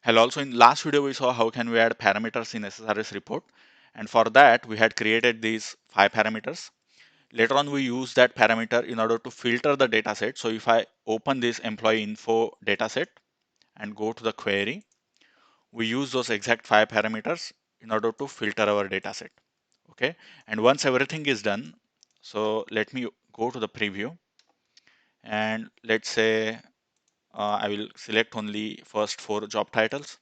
And also in last video we saw how can we add parameters in SSRS report, and for that we had created these 5 parameters. Later on we use that parameter in order to filter the dataset. So if I open this employee info dataset and go to the query, we use those exact 5 parameters in order to filter our dataset. Okay, and once everything is done, so let me go to the preview, and let's say I will select only first 4 job titles.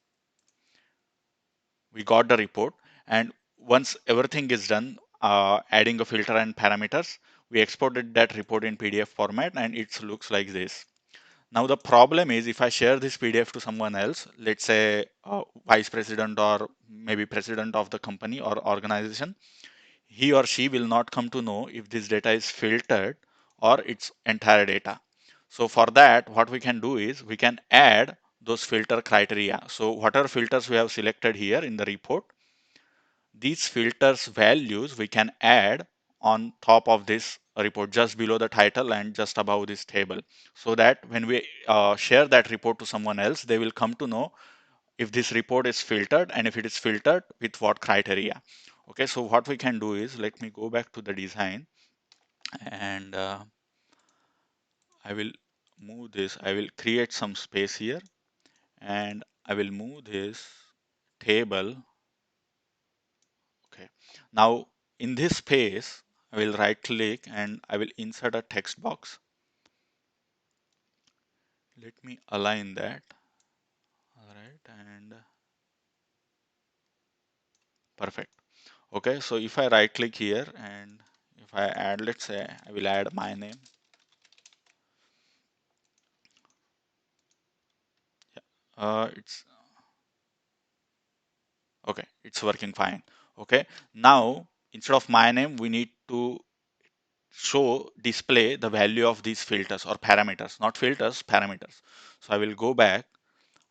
We got the report, and once everything is done, adding a filter and parameters, we exported that report in PDF format, and it looks like this. Now the problem is, if I share this PDF to someone else, let's say vice president or maybe president of the company or organization, he or she will not come to know if this data is filtered or its entire data. So for that, what we can do is we can add those filter criteria. So whatever filters we have selected here in the report, these filters values we can add on top of this report, just below the title and just above this table, so that when we share that report to someone else, they will come to know if this report is filtered, and if it is filtered with what criteria. Okay, so what we can do is, let me go back to the design, and I will move this. I will create some space here, and I will move this table. Okay, now in this space, I will right click and I will insert a text box. Let me align that. All right, and perfect. Okay, so if I right click here and if I add, let's say I will add my name. It's okay, it's working fine. Okay, now instead of my name, we need to show display the value of these filters or parameters, not filters, parameters. So I will go back,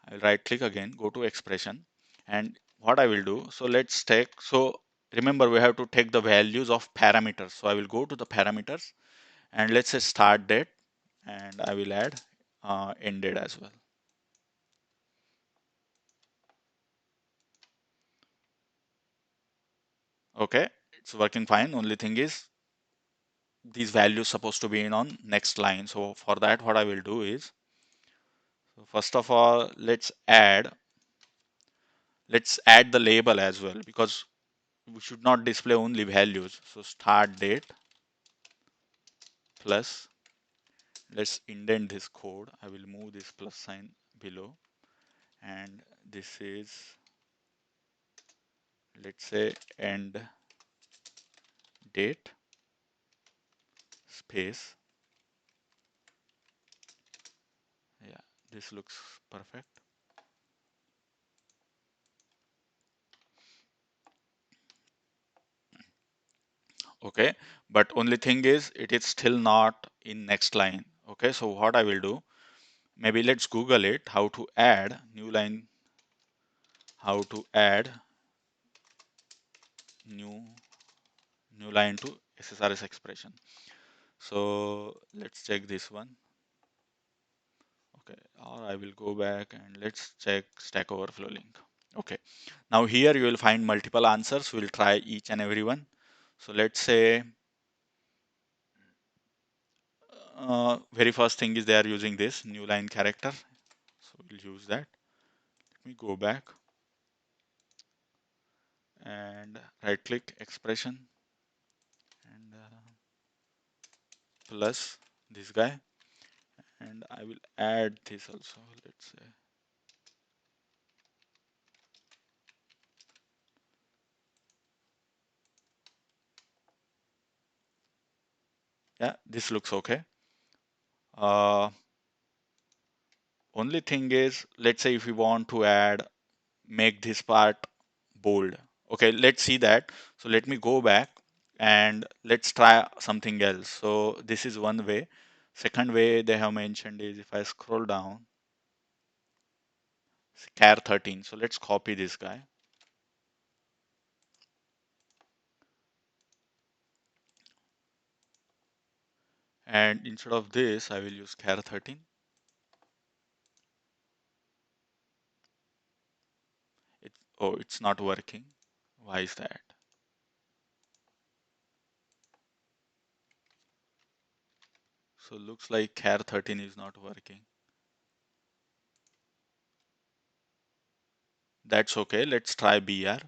I will right click again, go to expression, and what I will do, so let's take, so remember we have to take the values of parameters. So I will go to the parameters, and let's say start date, and I will add end date as well. Okay, it's working fine. Only thing is these values supposed to be in on next line. So for that, what I will do is, so first of all, let's add the label as well, because we should not display only values. So start date plus, let's indent this code. I will move this plus sign below, and this is, let's say, end date space. Yeah, this looks perfect. Okay, but only thing is it is still not in next line. Okay, so what I will do, maybe let's Google it, how to add new line, how to add new new line to SSRS expression. So let's check this one. Okay, or I will go back and let's check Stack Overflow link. Okay, now here you will find multiple answers. We'll try each and every one. So let's say very first thing is they are using this new line character. So we'll use that. Let me go back and right click expression, and plus this guy, and I will add this also. Let's say, yeah, this looks okay. Uh, Only thing is, let's say if we want to add, make this part bold. Okay, let's see that. So let me go back and let's try something else. So this is one way. Second way they have mentioned is, if I scroll down, char 13. So let's copy this guy. And instead of this, I will use char 13. Oh, it's not working. Why is that? So looks like char 13 is not working. That's okay. Let's try BR.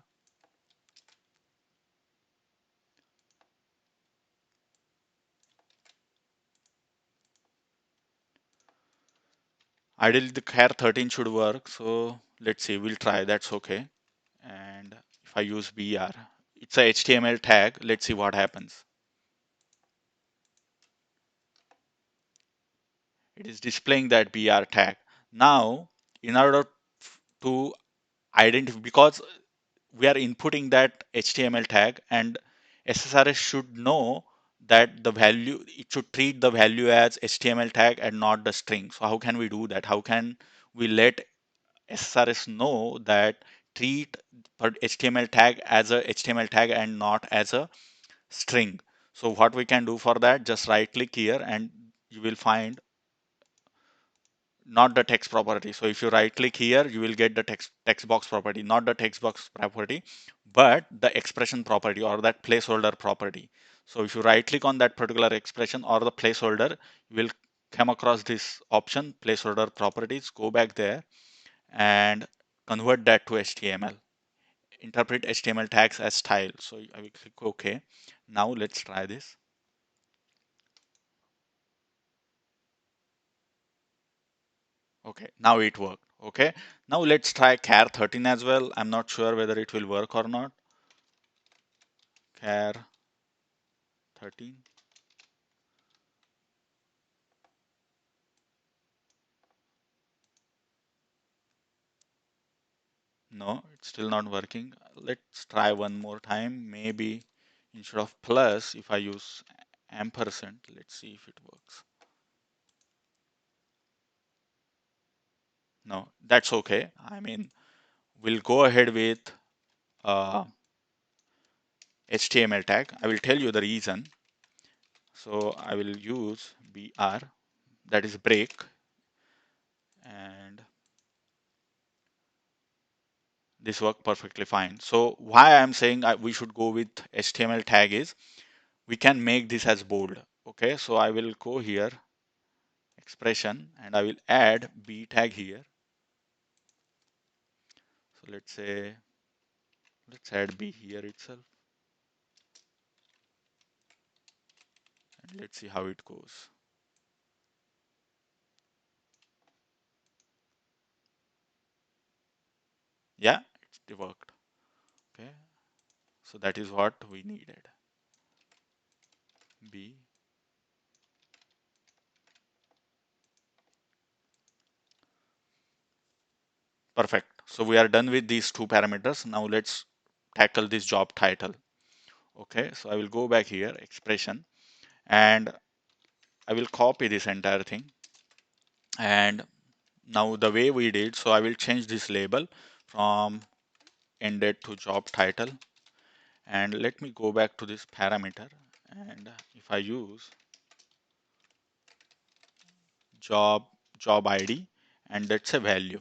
Ideally, the char 13 should work. So let's see. We'll try. That's okay. And if I use BR, it's a HTML tag. Let's see what happens. It is displaying that BR tag. Now, in order to identify, because we are inputting that HTML tag, and SSRS should know that the value, it should treat the value as HTML tag and not the string. So how can we do that? How can we let SSRS know that treat HTML tag as a HTML tag and not as a string? So what we can do for that, just right click here and you will find not the text property. So if you right click here, you will get the text box property, not the text box property, but the expression property or that placeholder property. So if you right click on that particular expression or the placeholder, you will come across this option, placeholder properties. Go back there and convert that to HTML. Interpret HTML tags as style. So I will click OK. Now let's try this. Okay, now it worked. Okay, now let's try char 13 as well. I'm not sure whether it will work or not. Char 13. No, it's still not working. Let's try one more time. Maybe instead of plus, if I use ampersand, let's see if it works. No, that's okay. I mean, we'll go ahead with HTML tag. I will tell you the reason. So I will use BR, that is break, and this worked perfectly fine. So why I'm saying we should go with HTML tag is we can make this as bold. Okay, so I will go here, expression, and I will add B tag here. So let's say, let's add B here itself, and let's see how it goes. Yeah, it worked. Okay, so that is what we needed. B. Perfect. So we are done with these two parameters. Now let's tackle this job title. Okay, so I will go back here, expression, and I will copy this entire thing. And now the way we did, so I will change this label from ended to job title. And let me go back to this parameter. And if I use job ID, and that's a value.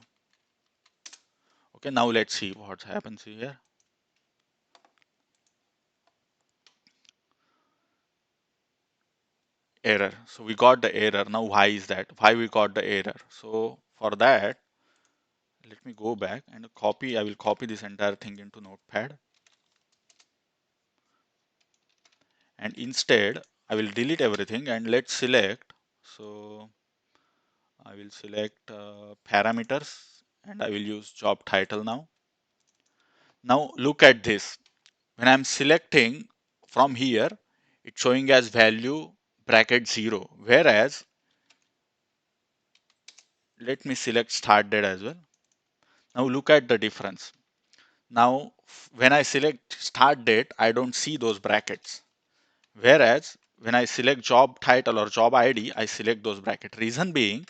Okay, now let's see what happens here. Error. So we got the error. Now why is that? Why we got the error? So for that, let me go back and copy. I will copy this entire thing into Notepad. And instead, I will delete everything and let's select. So I will select parameters and I will use job title now. Now look at this. When I'm selecting from here, it's showing as value bracket 0. Whereas, let me select start date as well. Now look at the difference. Now, when I select start date, I don't see those brackets. Whereas, when I select job title or job ID, I select those brackets. Reason being,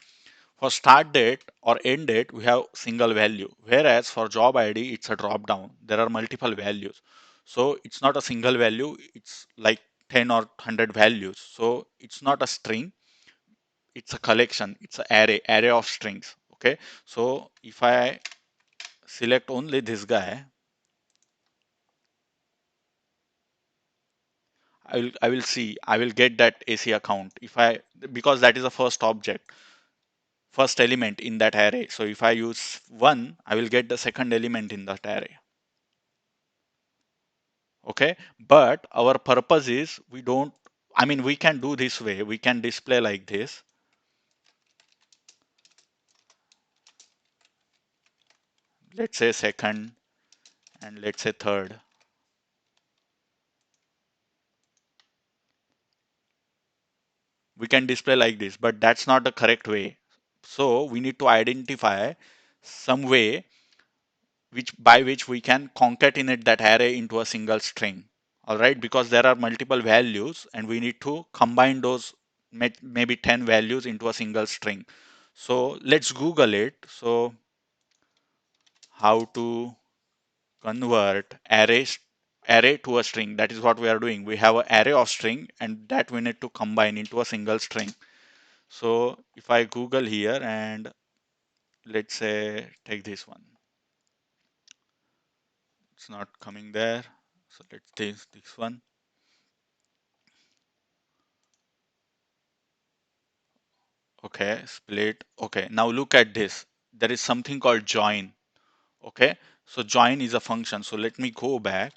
for start date or end date, we have single value. Whereas for job ID, it's a drop down. There are multiple values. So it's not a single value. It's like 10 or 100 values. So it's not a string. It's a collection. It's an array of strings. Okay. So if I select only this guy, I will see, I will get that AC account if I, because that is the first object, first element in that array. So if I use 1, I will get the second element in that array. Okay, but our purpose is we don't, I mean, we can do this way, we can display like this. Let's say second and let's say third. We can display like this, but that's not the correct way. So we need to identify some way which by which we can concatenate that array into a single string. All right, because there are multiple values and we need to combine those maybe 10 values into a single string. So let's Google it. So how to convert array to a string. That is what we are doing. We have an array of string and that we need to combine into a single string. So if I Google here and let's say take this one, it's not coming there. So let's take this one. Okay, split. Okay, now look at this. There is something called join. Okay, so join is a function. So let me go back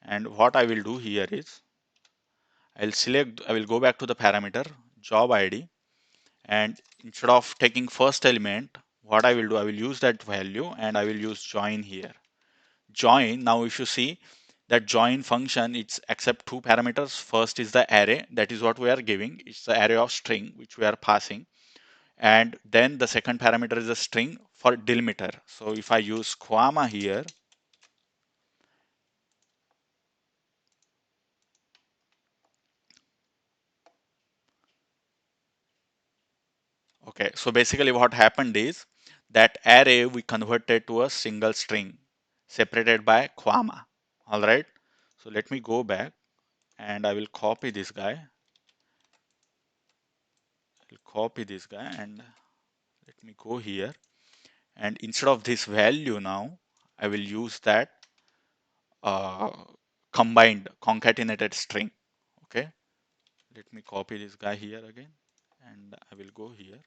and what I will do here is I will go back to the parameter job ID and instead of taking first element, what I will do, I will use that value and I will use join here. Join, now if you see that join function, it's accept two parameters. First is the array, that is what we are giving. It's the array of string which we are passing. And then the second parameter is a string for delimiter. So if I use comma here, okay, so basically what happened is that array we converted to a single string separated by comma. All right, so let me go back and I will copy this guy. I'll copy this guy and let me go here. And instead of this value now, I will use that uh, combined concatenated string. Okay, let me copy this guy here again and I will go here.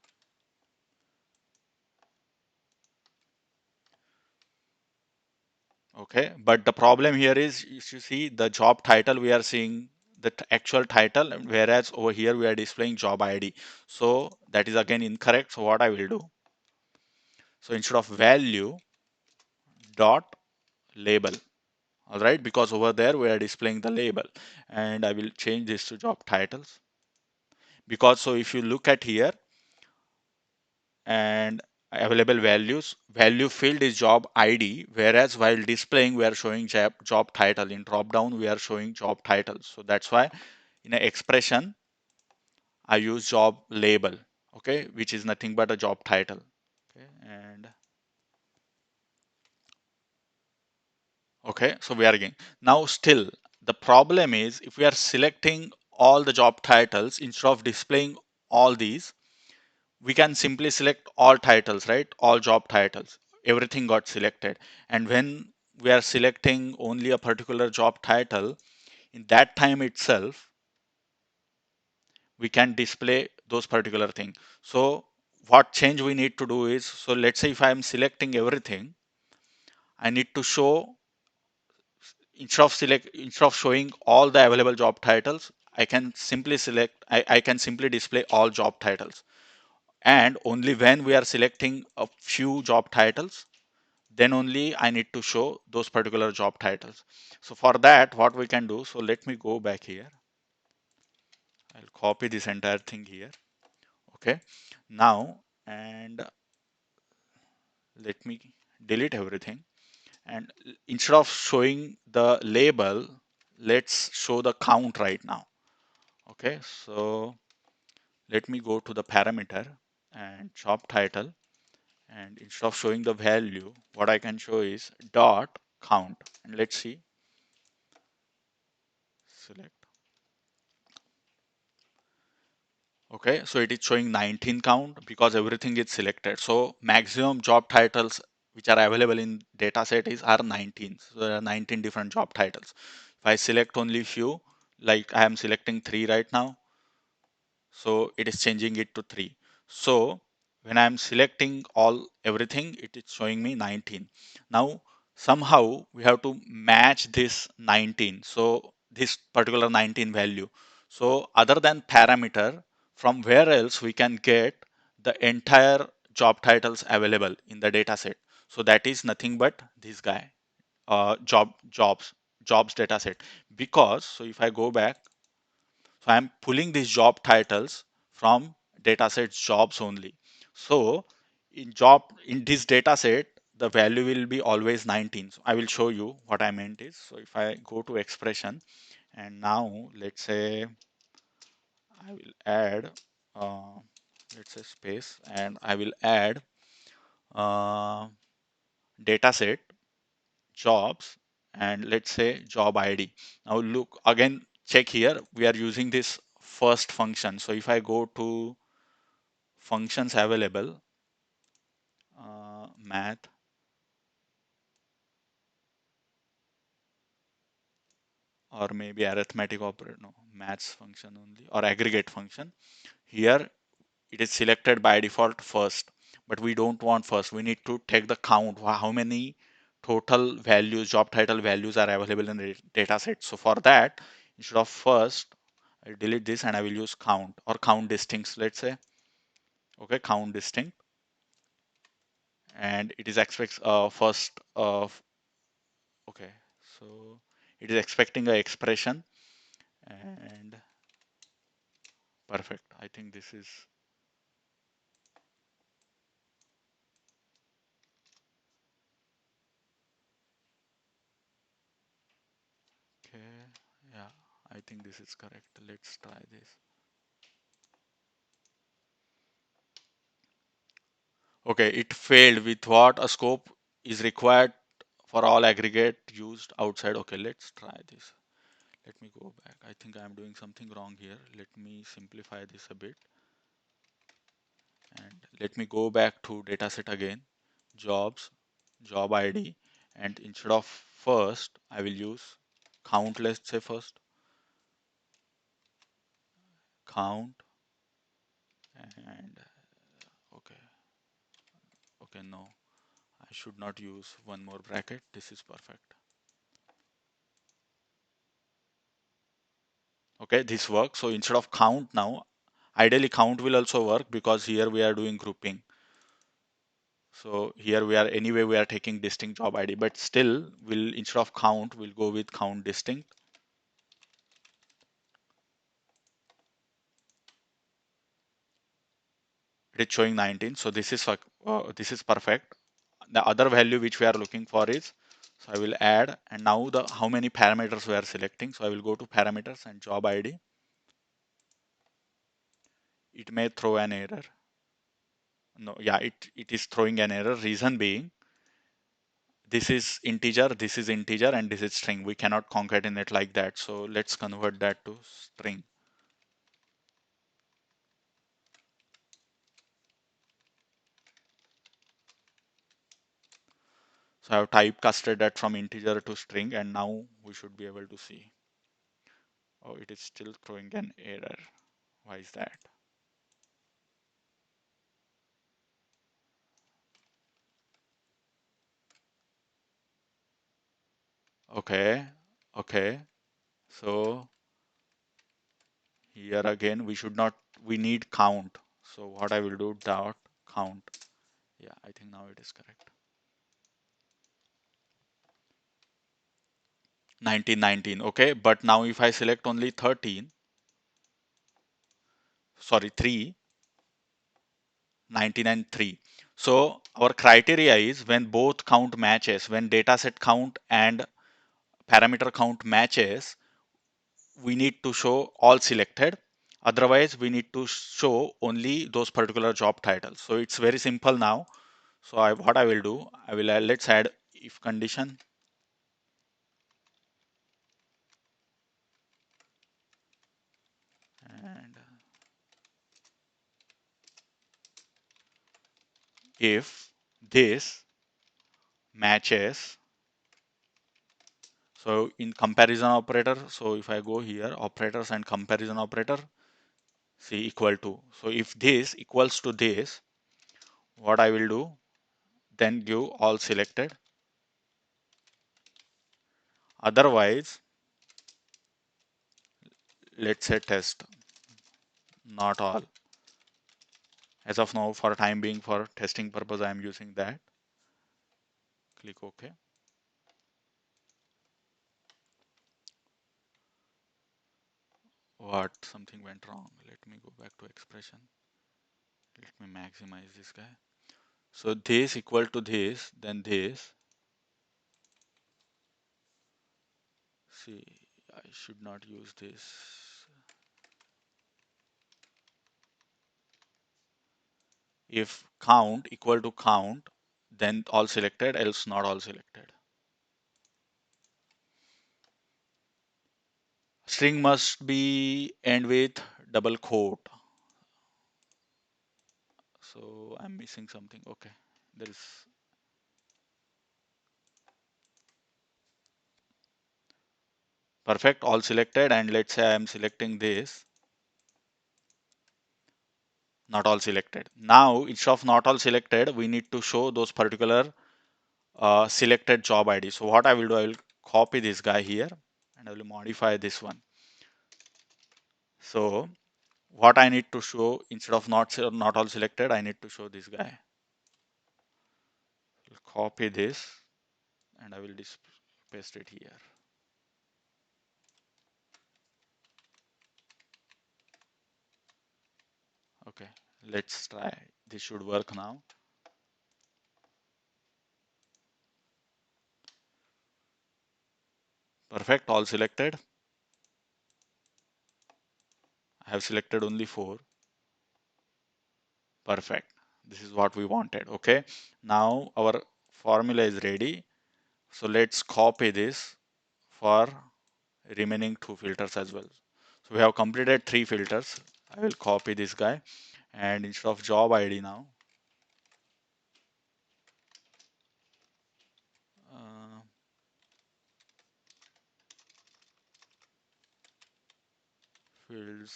Okay, but the problem here is if you see the job title, we are seeing the actual title, whereas over here we are displaying job ID. So that is again incorrect. So what I will do, so instead of value dot label, all right, because over there we are displaying the label, and I will change this to job titles. Because so if you look at here and available values, value field is job ID, whereas while displaying we are showing job title. In drop down we are showing job titles. So that's why in an expression I use job label, okay, which is nothing but a job title. Okay, and okay, so we are again now still the problem is if we are selecting all the job titles instead of displaying all these, we can simply select all titles, right? All job titles, everything got selected. And when we are selecting only a particular job title, in that time itself we can display those particular thing. So what change we need to do is, so let's say if I am selecting everything, I need to show, instead of showing all the available job titles, I can simply I can simply display all job titles. And only when we are selecting a few job titles, then only I need to show those particular job titles. So for that, what we can do, so let me go back here. I'll copy this entire thing here. Okay. Now, and let me delete everything. And instead of showing the label, let's show the count right now. Okay. So let me go to the parameter and job title. And instead of showing the value, what I can show is dot count. And let's see, select. Okay, so it is showing 19 count because everything is selected. So maximum job titles which are available in dataset is are 19. So there are 19 different job titles. If I select only few, like I am selecting 3 right now, so it is changing it to 3. So when I am selecting all everything, it is showing me 19. Now somehow we have to match this 19, so this particular 19 value. So other than parameter, from where else we can get the entire job titles available in the data set? So that is nothing but this guy, jobs data set. Because so if I go back, so I'm pulling these job titles from datasets jobs only. So in this dataset, the value will be always 19. So I will show you what I meant is. So if I go to expression, and now let's say I will add, uh, let's say space, and I will add uh, dataset jobs, and let's say job ID. Now look again, check here, we are using this first function. So if I go to functions available, math, or maybe arithmetic operator, no, maths function only, or aggregate function. Here it is selected by default first, but we don't want first. We need to take the count, how many total values, job title values are available in the data set. So for that, instead of first, I delete this and I will use count or count distincts, let's say. Okay, count distinct, and it is expects first of, okay, so it is expecting a expression, and perfect. I think this is okay. Yeah, I think this is correct. Let's try this. Okay, it failed. With what a scope is required for all aggregate used outside. Okay, let's try this. Let me go back. I think I'm doing something wrong here. Let me simplify this a bit, and let me go back to dataset again. Jobs, job ID, and instead of first, I will use count. Let's say first count, and okay, okay, no, I should not use one more bracket. This is perfect. Okay, this works. So instead of count now, ideally count will also work because here we are doing grouping. So here we are, anyway we are taking distinct job ID, but still will, instead of count, we'll go with count distinct. It is showing 19. So this is perfect. The other value which we are looking for is, so I will add, and now the how many parameters we are selecting. So I will go to parameters and job ID. It may throw an error. No, yeah, it is throwing an error. Reason being, this is integer, and this is string. We cannot concatenate like that. So let's convert that to string. So I have typecasted that from integer to string, and now we should be able to see. Oh, it is still throwing an error. Why is that? Okay, okay. So here again, we need count. So what I will do, dot count. Yeah, I think now it is correct. 1919. Okay, but now if I select only 13, sorry, 3, 19 and 3. So our criteria is when both count matches, when dataset count and parameter count matches, we need to show all selected. Otherwise, we need to show only those particular job titles. So it's very simple now. So what I will do, I will let's add if condition, and if this, matches. So in comparison operator, so if I go here, operators and comparison operator, see equal to. So if this equals to this, what I will do, then give all selected. Otherwise, let's say test, not all. As of now, for time being, for testing purpose, I am using that. Click OK. What? Something went wrong. Let me go back to expression. Let me maximize this guy. So this equal to this, then this. See, I should not use this. If count equal to count, then all selected, else not all selected. String must be end with double quote. So I'm missing something. Okay, there is perfect, all selected, and let's say I'm selecting this, not all selected. Now instead of not all selected, we need to show those particular selected job ID. So what I will do, I will copy this guy here and I will modify this one. So what I need to show, instead of not all selected, I need to show this guy. I'll copy this and I will paste it here. Okay, let's try. This should work now. Perfect, all selected. I have selected only 4. Perfect. This is what we wanted. Okay, now our formula is ready. So let's copy this for remaining 2 filters as well. So we have completed 3 filters. I will copy this guy and instead of job ID now, uh, fields,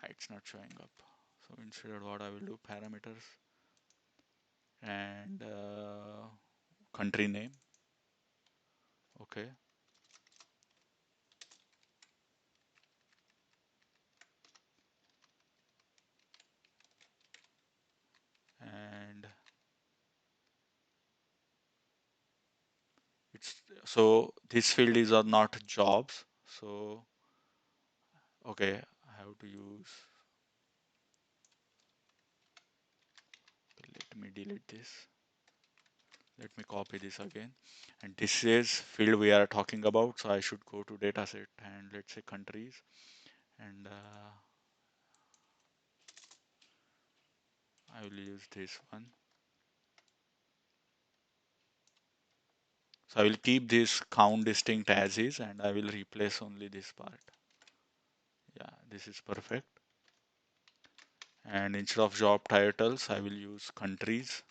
it's not showing up. So instead what I will do, parameters and country name. Okay, and it's, so this field is not jobs. So okay, I have to use, let me delete this. Let me copy this again. And this is field we are talking about. So I should go to dataset and let's say countries and I will use this one. So I will keep this count distinct as is and I will replace only this part. Yeah, this is perfect. And instead of job titles, I will use countries.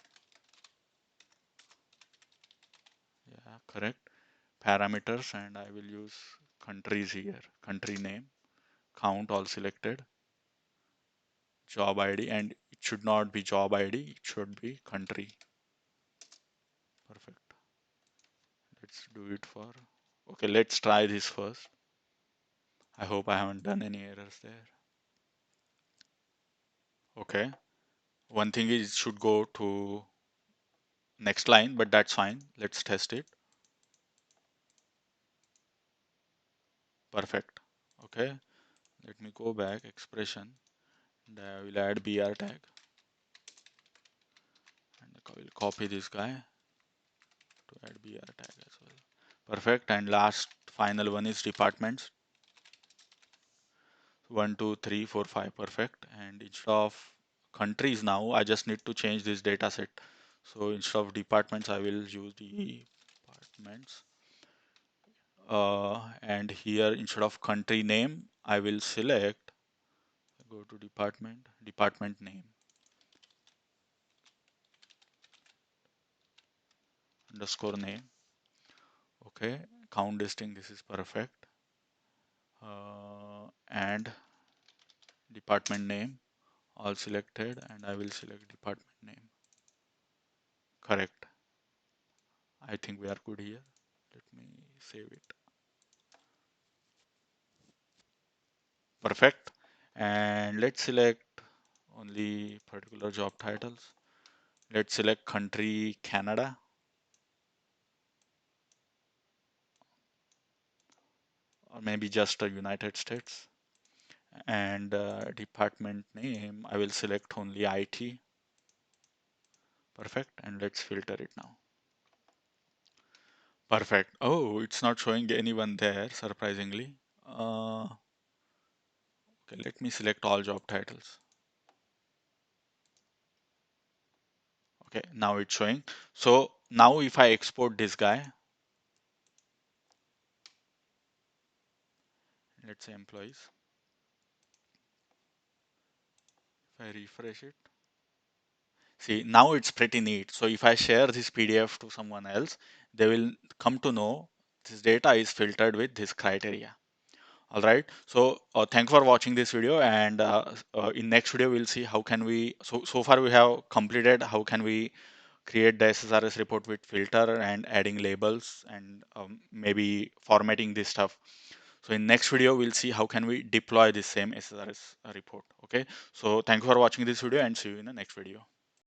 Yeah, correct. Parameters and I will use countries here. Country name, count all selected, job ID, and it should not be job ID, it should be country. Perfect. Let's do it for, okay, let's try this first. I hope I haven't done any errors there. Okay. One thing is it should go to next line, but that's fine. Let's test it. Perfect. Okay. Let me go back expression and I will add BR tag and I will copy this guy to add BR tag as well. Perfect. And last final one is departments. 1, 2, 3, 4, 5. Perfect. And instead of countries now, I just need to change this data set. So instead of departments, I will use departments. And here instead of country name, I will select, go to department name. underscore name. Okay, count distinct, this is perfect. And department name, all selected, and I will select department name. Correct. I think we are good here. Let me save it. Perfect. And let's select only particular job titles. Let's select country Canada, or maybe just the United States. And department name, I will select only IT. Perfect. And let's filter it now. Perfect. Oh, it's not showing anyone there, surprisingly. Okay, let me select all job titles. Okay, now it's showing. So now if I export this guy, let's say employees, if I refresh it, see, now it's pretty neat. So if I share this PDF to someone else, they will come to know this data is filtered with this criteria. All right. So thank you for watching this video, and in next video we'll see how can we. So far we have completed how can we create the SSRS report with filter and adding labels and maybe formatting this stuff. So in next video we'll see how can we deploy this same SSRS report. Okay. So thank you for watching this video and see you in the next video.